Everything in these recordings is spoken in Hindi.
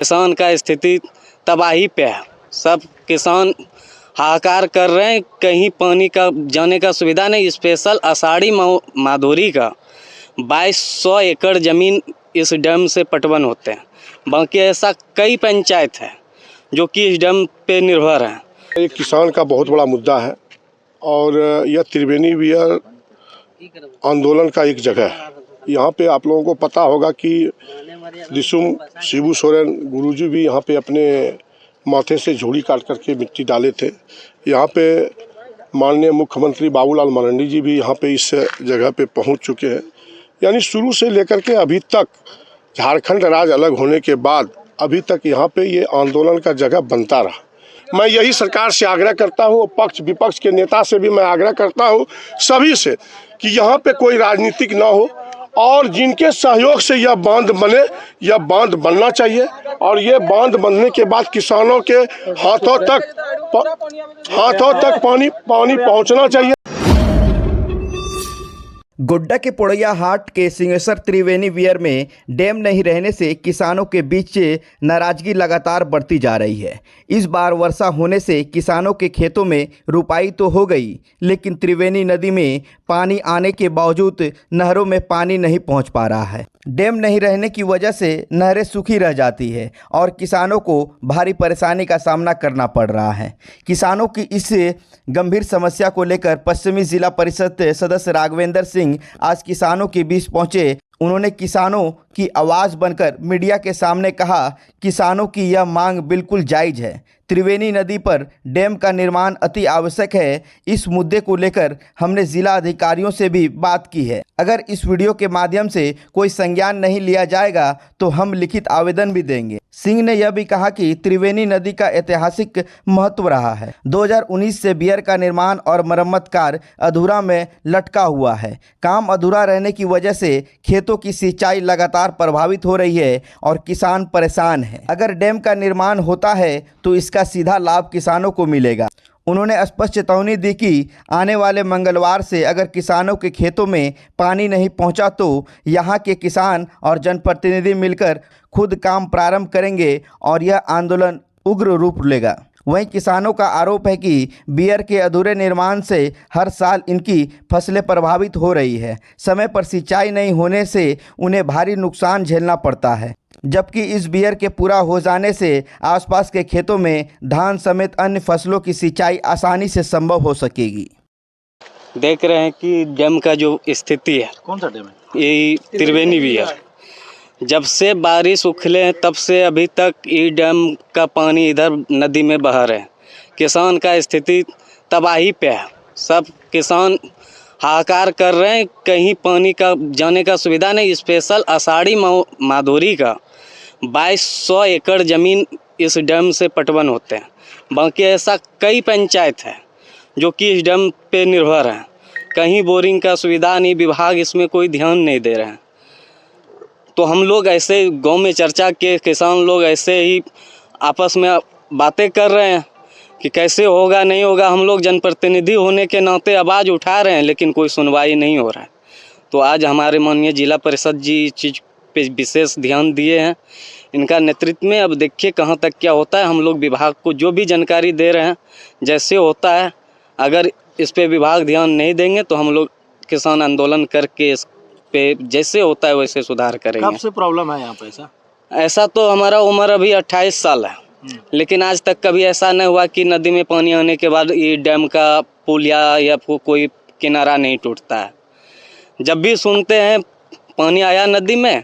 किसान का स्थिति तबाही पे है। सब किसान हाहाकार कर रहे हैं, कहीं पानी का जाने का सुविधा नहीं। स्पेशल आषाढ़ी माधोरी का 2200 एकड़ ज़मीन इस डैम से पटवन होते हैं। बाकी ऐसा कई पंचायत है जो कि इस डैम पे निर्भर हैं। ये किसान का बहुत बड़ा मुद्दा है और यह त्रिवेणी वियर आंदोलन का एक जगह है। यहाँ पे आप लोगों को पता होगा कि दिसुम शिबू सोरेन गुरुजी भी यहाँ पे अपने माथे से झोली काट करके मिट्टी डाले थे। यहाँ पे माननीय मुख्यमंत्री बाबूलाल मरांडी जी भी यहाँ पे इस जगह पे पहुँच चुके हैं। यानी शुरू से लेकर के अभी तक झारखंड राज्य अलग होने के बाद अभी तक यहाँ पे ये आंदोलन का जगह बनता रहा। मैं यही सरकार से आग्रह करता हूँ, पक्ष विपक्ष के नेता से भी मैं आग्रह करता हूँ, सभी से, कि यहाँ पे कोई राजनीतिक ना हो और जिनके सहयोग से यह बांध बने, यह बांध बनना चाहिए और ये बांध बनने के बाद किसानों के हाथों तक पानी पहुँचना चाहिए। गोड्डा के पोड़ैया हाट के सिंहेश्वर त्रिवेणी वियर में डैम नहीं रहने से किसानों के बीच नाराजगी लगातार बढ़ती जा रही है। इस बार वर्षा होने से किसानों के खेतों में रुपाई तो हो गई, लेकिन त्रिवेणी नदी में पानी आने के बावजूद नहरों में पानी नहीं पहुंच पा रहा है। डैम नहीं रहने की वजह से नहरें सूखी रह जाती है और किसानों को भारी परेशानी का सामना करना पड़ रहा है। किसानों की इस गंभीर समस्या को लेकर पश्चिमी जिला परिषद सदस्य राघवेंद्र सिंह आज किसानों के बीच पहुंचे। उन्होंने किसानों की आवाज़ बनकर मीडिया के सामने कहा, किसानों की यह मांग बिल्कुल जायज़ है। त्रिवेणी नदी पर डैम का निर्माण अति आवश्यक है। इस मुद्दे को लेकर हमने जिला अधिकारियों से भी बात की है। अगर इस वीडियो के माध्यम से कोई संज्ञान नहीं लिया जाएगा तो हम लिखित आवेदन भी देंगे। सिंह ने यह भी कहा कि त्रिवेणी नदी का ऐतिहासिक महत्व रहा है। 2019 से बियर का निर्माण और मरम्मत कार्य अधूरा में लटका हुआ है। काम अधूरा रहने की वजह से खेतों की सिंचाई लगातार प्रभावित हो रही है और किसान परेशान है। अगर डैम का निर्माण होता है तो इसका सीधा लाभ किसानों को मिलेगा। उन्होंने स्पष्ट चेतावनी दी कि आने वाले मंगलवार से अगर किसानों के खेतों में पानी नहीं पहुंचा तो यहां के किसान और जनप्रतिनिधि मिलकर खुद काम प्रारंभ करेंगे और यह आंदोलन उग्र रूप लेगा। वहीं किसानों का आरोप है कि बियर के अधूरे निर्माण से हर साल इनकी फसलें प्रभावित हो रही है। समय पर सिंचाई नहीं होने से उन्हें भारी नुकसान झेलना पड़ता है, जबकि इस बियर के पूरा हो जाने से आसपास के खेतों में धान समेत अन्य फसलों की सिंचाई आसानी से संभव हो सकेगी। देख रहे हैं कि डैम का जो स्थिति है। कौन सा डैम है? ये त्रिवेणी वियर। जब से बारिश उखले हैं तब से अभी तक ये डैम का पानी इधर नदी में बह रहे हैं। किसान का स्थिति तबाही पे है। सब किसान हाहाकार कर रहे हैं, कहीं पानी का जाने का सुविधा नहीं। स्पेशल आषाढ़ी माधोरी का 2200 एकड़ ज़मीन इस डैम से पटवन होते हैं। बाकी ऐसा कई पंचायत है जो कि इस डैम पे निर्भर हैं। कहीं बोरिंग का सुविधा नहीं, विभाग इसमें कोई ध्यान नहीं दे रहे हैं। तो हम लोग ऐसे गांव में चर्चा के किसान लोग ऐसे ही आपस में बातें कर रहे हैं कि कैसे होगा नहीं होगा। हम लोग जनप्रतिनिधि होने के नाते आवाज़ उठा रहे हैं, लेकिन कोई सुनवाई नहीं हो रहा है। तो आज हमारे माननीय जिला परिषद जी इस चीज़ पे विशेष ध्यान दिए हैं। इनका नेतृत्व में अब देखिए कहाँ तक क्या होता है। हम लोग विभाग को जो भी जानकारी दे रहे हैं जैसे होता है, अगर इस पे विभाग ध्यान नहीं देंगे तो हम लोग किसान आंदोलन करके इस पे जैसे होता है वैसे सुधार करेंगे। कब से प्रॉब्लम है यहाँ पे? ऐसा तो हमारा उम्र अभी 28 साल है, लेकिन आज तक कभी ऐसा नहीं हुआ कि नदी में पानी आने के बाद ये डैम का पुल या कोई किनारा नहीं टूटता है। जब भी सुनते हैं पानी आया नदी में,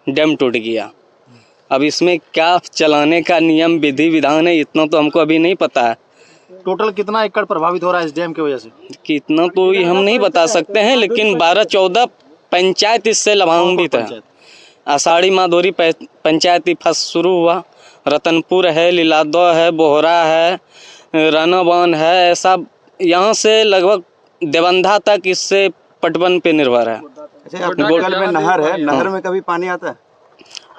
डैम टूट गया। अब इसमें क्या चलाने का नियम विधि विधान है, इतना तो हमको अभी नहीं पता है। टोटल कितना एकड़ प्रभावित हो रहा है इस डैम की वजह से? कितना तो हम नहीं बता सकते हैं, लेकिन 12-14 पंचायत इससे लाभान्वित है। आषाढ़ी माधोरी पंचायत फर्स्ट शुरू हुआ, रतनपुर है, लीलादौ है, बोहरा है, रानाबान है, ऐसा यहाँ से लगभग देवंधा तक इससे पटवन पे निर्भर है। अच्छा, अपने बगल में नहर है, नहर में कभी पानी आता है?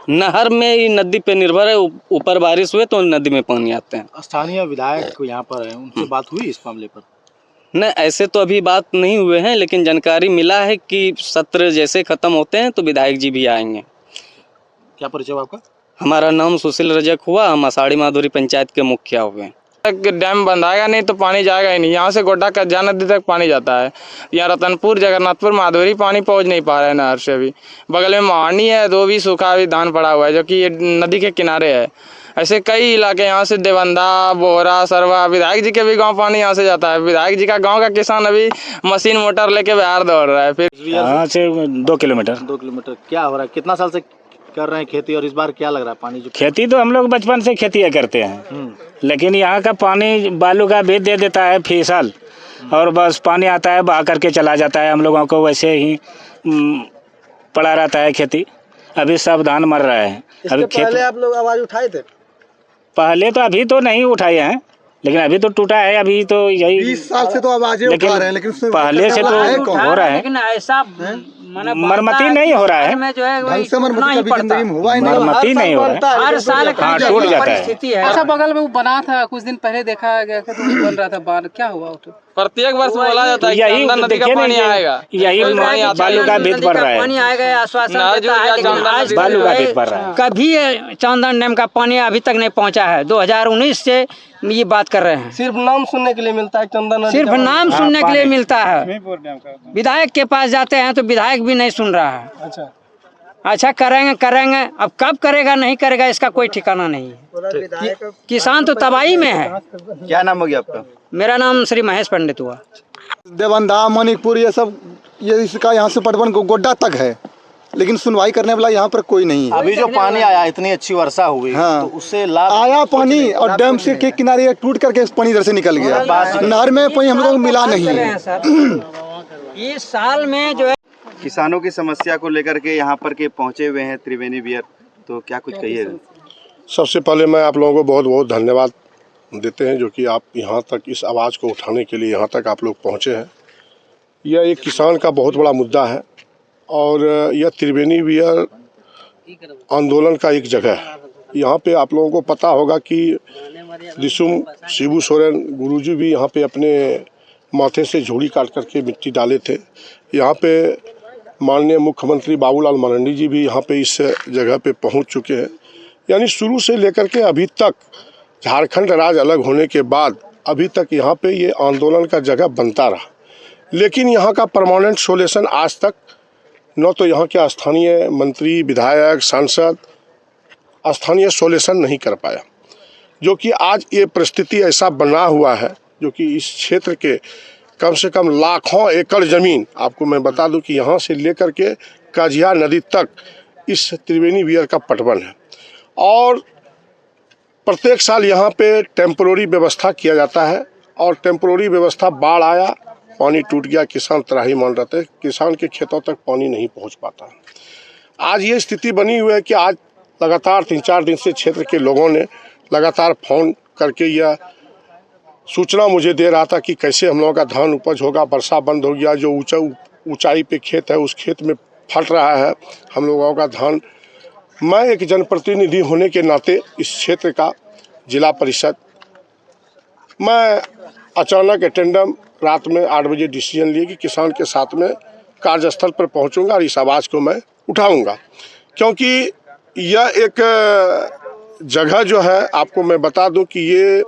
नहर में ही नदी पे निर्भर है। ऊपर बारिश हुए तो नदी में पानी आते हैं। स्थानीय विधायक यहाँ पर है, उनसे बात हुई इस मामले पर? नहीं, ऐसे तो अभी बात नहीं हुए हैं, लेकिन जानकारी मिला है कि सत्र जैसे खत्म होते हैं तो विधायक जी भी आएंगे। क्या परिचय आपका? हमारा नाम सुशील रजक हुआ, हम आषाढ़ी माधुरी पंचायत के मुखिया हुए। डैम बंधाएगा नहीं तो पानी जाएगा ही नहीं। यहाँ से गोड्डा कज्जा नदी तक पानी जाता है। यहाँ रतनपुर, जगन्नाथपुर, माधुरी पानी पहुँच नहीं पा रहा है नहर से अभी। बगल में महानी है, तो भी सूखा अभी धान पड़ा हुआ है, जो कि ये नदी के किनारे है। ऐसे कई इलाके यहाँ से देवंदा, बोहरा, सरवा, विधायक जी के भी गांव पानी यहाँ से जाता है। विधायक जी का गांव का किसान अभी मशीन मोटर लेके बिहार दौड़ रहा है। फिर यहाँ से 2 किलोमीटर। 2 किलोमीटर क्या हो रहा है? कितना साल से कर रहे हैं खेती और इस बार क्या लग रहा है पानी जो? खेती तो हम लोग बचपन से खेती करते हैं, लेकिन यहाँ का पानी बालू का भेज दे देता है फी साल, और बस पानी आता है बहा करके चला जाता है। हम लोगों को वैसे ही पड़ा रहता है खेती। अभी सब धान मर रहा है। अभी पहले आप लोग आवाज उठाए थे? पहले तो अभी तो नहीं उठाए हैं, लेकिन अभी तो टूटा है। अभी तो यही 20 साल से तो आवाजें उठा रहे हैं, लेकिन पहले से तो हो रहा है, लेकिन ऐसा मरम्मती नहीं हो रहा है। जो है ढंग से मरम्मती कभी जिंदगी में हुआ ही नहीं। मरम्मती नहीं हो रहा है, हर साल हाँ, टूट जाता है। स्थिति है। अच्छा, बगल में वो बना था, कुछ दिन पहले देखा गया था, तो बन रहा था बांध, क्या हुआ वो? तो प्रत्येक वर्ष बोला जाता है कि यही अंदर नदी का देखिए पानी आएगा, यही बालू का भेद बढ़ रहा है। पानी आएगा आश्वासन देता है, लेकिन आज बालू का भेद बढ़ रहा है। कभी चांदन डैम का पानी अभी तक नहीं पहुंचा है। 2019 से ये बात कर रहे हैं। सिर्फ नाम सुनने के लिए मिलता है चंदन, सिर्फ नाम सुनने के लिए मिलता है। विधायक के पास जाते हैं तो विधायक भी नहीं सुन रहा है। अच्छा करेंगे, अब कब करेगा नहीं करेगा इसका कोई ठिकाना नहीं है। किसान तो तबाही में है। क्या नाम हो गया आपका? मेरा नाम श्री महेश पंडित हुआ। देवंदा, मणिपुर, ये सब ये इसका यहाँ से पटवन गोड्डा तक है, लेकिन सुनवाई करने वाला यहाँ पर कोई नहीं है। अभी जो पानी आया, इतनी अच्छी वर्षा हुई, हाँ, तो उससे लाभ आया पानी और डैम से के किनारे टूट करके पानी इधर से निकल गया। नहर में पानी हम लोगों को मिला नहीं है। इस साल में जो है किसानों की समस्या को लेकर के यहाँ पर के पहुँचे हुए हैं त्रिवेणी वियर, तो क्या कुछ कहिएगा? सबसे पहले मैं आप लोगों को बहुत बहुत धन्यवाद देते हैं, जो कि आप यहाँ तक इस आवाज़ को उठाने के लिए यहाँ तक आप लोग पहुँचे हैं। यह एक किसान का बहुत बड़ा मुद्दा है, और यह त्रिवेणी वियर आंदोलन का एक जगह है। यहाँ पे आप लोगों को पता होगा कि दिसुम शिबू सोरेन गुरुजी भी यहाँ पे अपने माथे से झोली काट करके मिट्टी डाले थे। यहाँ पे माननीय मुख्यमंत्री बाबूलाल मरांडी जी भी यहाँ पे इस जगह पे पहुँच चुके हैं। यानी शुरू से लेकर के अभी तक, झारखंड राज्य अलग होने के बाद अभी तक यहाँ पे ये आंदोलन का जगह बनता रहा, लेकिन यहाँ का परमानेंट सोल्यूशन आज तक न तो यहाँ के स्थानीय मंत्री, विधायक, सांसद स्थानीय सोल्यूशन नहीं कर पाया, जो कि आज ये परिस्थिति ऐसा बना हुआ है, जो कि इस क्षेत्र के कम से कम लाखों एकड़ ज़मीन, आपको मैं बता दूं कि यहाँ से लेकर के कजिया नदी तक इस त्रिवेणी वियर का पटवन है, और प्रत्येक साल यहाँ पे टेम्पोररी व्यवस्था किया जाता है, और टेम्पोररी व्यवस्था बाढ़ आया, पानी टूट गया, किसान त्राही मान रहे थे, किसान के खेतों तक पानी नहीं पहुँच पाता। आज ये स्थिति बनी हुई है कि आज लगातार 3-4 दिन से क्षेत्र के लोगों ने लगातार फ़ोन करके यह सूचना मुझे दे रहा था कि कैसे हम लोगों का धान उपज होगा। वर्षा बंद हो गया, जो ऊंचाई पे खेत है उस खेत में फट रहा है हम लोगों का धान। मैं एक जनप्रतिनिधि होने के नाते इस क्षेत्र का जिला परिषद, मैं अचानक अटेंडम रात में 8 बजे डिसीजन लिए कि किसान के साथ में कार्यस्थल पर पहुंचूंगा और इस आवाज़ को मैं उठाऊंगा, क्योंकि यह एक जगह जो है, आपको मैं बता दूं कि ये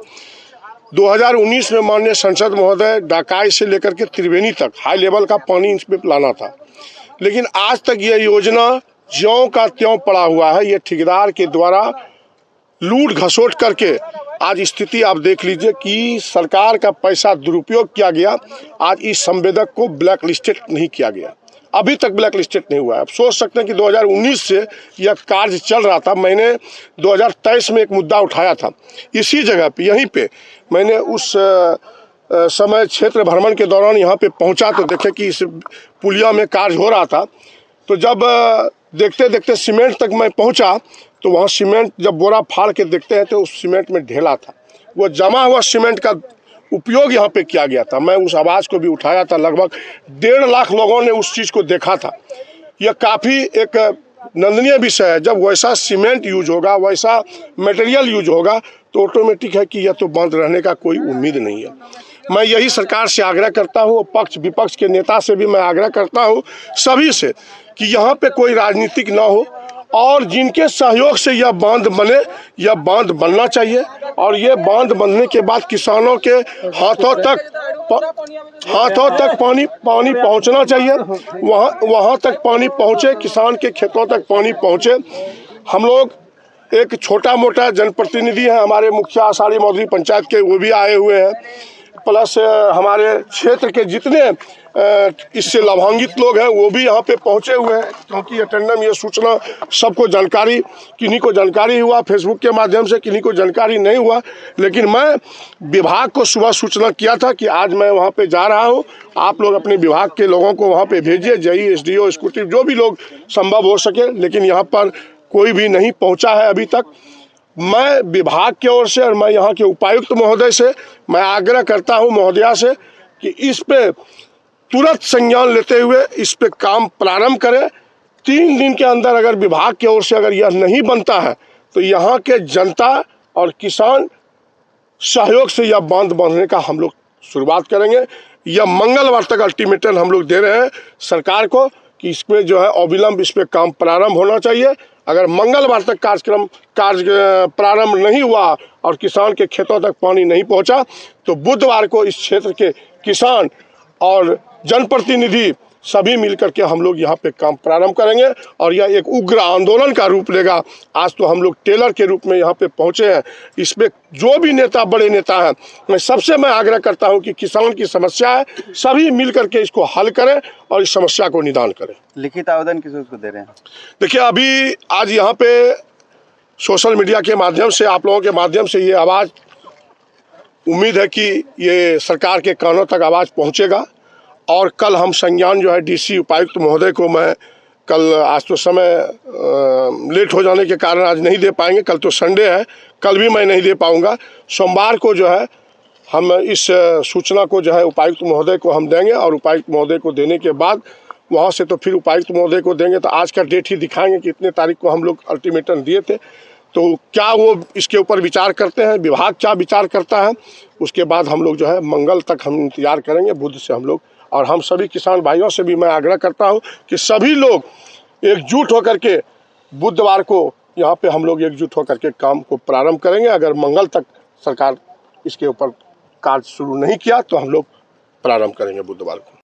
2019 में माननीय संसद महोदय डाकाई से लेकर के त्रिवेणी तक हाई लेवल का पानी इस पे लाना था, लेकिन आज तक यह योजना ज्यों का त्यों पड़ा हुआ है। ये ठेकेदार के द्वारा लूट घसोट करके आज स्थिति आप देख लीजिए कि सरकार का पैसा दुरुपयोग किया गया। आज इस संवेदक को ब्लैक लिस्टेड नहीं किया गया, अभी तक ब्लैक लिस्टेड नहीं हुआ है। आप सोच सकते हैं कि 2019 से यह कार्य चल रहा था। मैंने 2023 में एक मुद्दा उठाया था इसी जगह पे, यहीं पे मैंने उस समय क्षेत्र भ्रमण के दौरान यहाँ पे पहुँचा तो देखे कि इस पुलिया में कार्य हो रहा था। तो जब देखते देखते सीमेंट तक मैं पहुँचा तो वहाँ सीमेंट जब बोरा फाड़ के देखते हैं तो उस सीमेंट में ढेला था, वो जमा हुआ सीमेंट का उपयोग यहाँ पे किया गया था। मैं उस आवाज़ को भी उठाया था, लगभग 1.5 लाख लोगों ने उस चीज़ को देखा था। यह काफ़ी एक नंदनीय विषय है। जब वैसा सीमेंट यूज होगा, वैसा मटेरियल यूज होगा, तो ऑटोमेटिक है कि यह तो बंद रहने का कोई उम्मीद नहीं है। मैं यही सरकार से आग्रह करता हूँ, पक्ष विपक्ष के नेता से भी मैं आग्रह करता हूँ, सभी से, कि यहाँ पे कोई राजनीतिक ना हो और जिनके सहयोग से यह बांध बने, यह बांध बनना चाहिए और ये बांध बनने के बाद किसानों के हाथों तक पानी पहुंचना चाहिए। वहाँ तक पानी पहुंचे, किसान के खेतों तक पानी पहुंचे। हम लोग एक छोटा मोटा जनप्रतिनिधि है, हमारे मुखिया आषाढ़ी मौदरी पंचायत के, वो भी आए हुए हैं, प्लस हमारे क्षेत्र के जितने इससे लाभान्वित लोग हैं वो भी यहाँ पे पहुँचे हुए हैं, क्योंकि अटेंडम ये सूचना सबको जानकारी, किन्हीं को जानकारी हुआ फेसबुक के माध्यम से, किन्हीं को जानकारी नहीं हुआ। लेकिन मैं विभाग को सुबह सूचना किया था कि आज मैं वहाँ पे जा रहा हूँ, आप लोग अपने विभाग के लोगों को वहाँ पे भेजिए, JE, SDO, एक्जीक्यूटिव जो भी लोग संभव हो सके। लेकिन यहाँ पर कोई भी नहीं पहुँचा है अभी तक। मैं विभाग की ओर से और मैं यहाँ के उपायुक्त महोदय से मैं आग्रह करता हूँ महोदया से कि इस पे तुरंत संज्ञान लेते हुए इस पे काम प्रारंभ करें। 3 दिन के अंदर अगर विभाग की ओर से अगर यह नहीं बनता है तो यहाँ के जनता और किसान सहयोग से यह बांध बांधने का हम लोग शुरुआत करेंगे। यह मंगलवार तक अल्टीमेटम हम लोग दे रहे हैं सरकार को कि इस पे जो है अविलंब इस पे काम प्रारंभ होना चाहिए। अगर मंगलवार तक कार्य प्रारंभ नहीं हुआ और किसान के खेतों तक पानी नहीं पहुंचा तो बुधवार को इस क्षेत्र के किसान और जनप्रतिनिधि सभी मिलकर के हम लोग यहाँ पे काम प्रारंभ करेंगे और यह एक उग्र आंदोलन का रूप लेगा। आज तो हम लोग टेलर के रूप में यहाँ पे पहुँचे हैं। इस पे जो भी नेता, बड़े नेता हैं, मैं आग्रह करता हूँ कि किसान की समस्या है, सभी मिल करके इसको हल करें और इस समस्या को निदान करें। लिखित आवेदन किस उसको दे रहे हैं? देखिए, अभी आज यहाँ पे सोशल मीडिया के माध्यम से, आप लोगों के माध्यम से ये आवाज़, उम्मीद है कि ये सरकार के कानों तक आवाज़ पहुँचेगा और कल हम संज्ञान जो है DC उपायुक्त महोदय को मैं कल, आज तो समय लेट हो जाने के कारण आज नहीं दे पाएंगे, कल तो संडे है, कल भी मैं नहीं दे पाऊंगा। सोमवार को जो है हम इस सूचना को जो है उपायुक्त महोदय को हम देंगे और उपायुक्त महोदय को देने के बाद वहाँ से तो फिर उपायुक्त महोदय को देंगे तो आज का डेट ही दिखाएंगे कि इतने तारीख को हम लोग अल्टीमेटम दिए थे। तो क्या वो इसके ऊपर विचार करते हैं, विभाग क्या विचार करता है, उसके बाद हम लोग जो है मंगल तक हम इंतजार करेंगे। बुध से हम लोग, और हम सभी किसान भाइयों से भी मैं आग्रह करता हूं कि सभी लोग एकजुट होकर के बुधवार को यहाँ पे हम लोग एकजुट होकर के काम को प्रारंभ करेंगे। अगर मंगल तक सरकार इसके ऊपर कार्य शुरू नहीं किया तो हम लोग प्रारंभ करेंगे बुधवार को।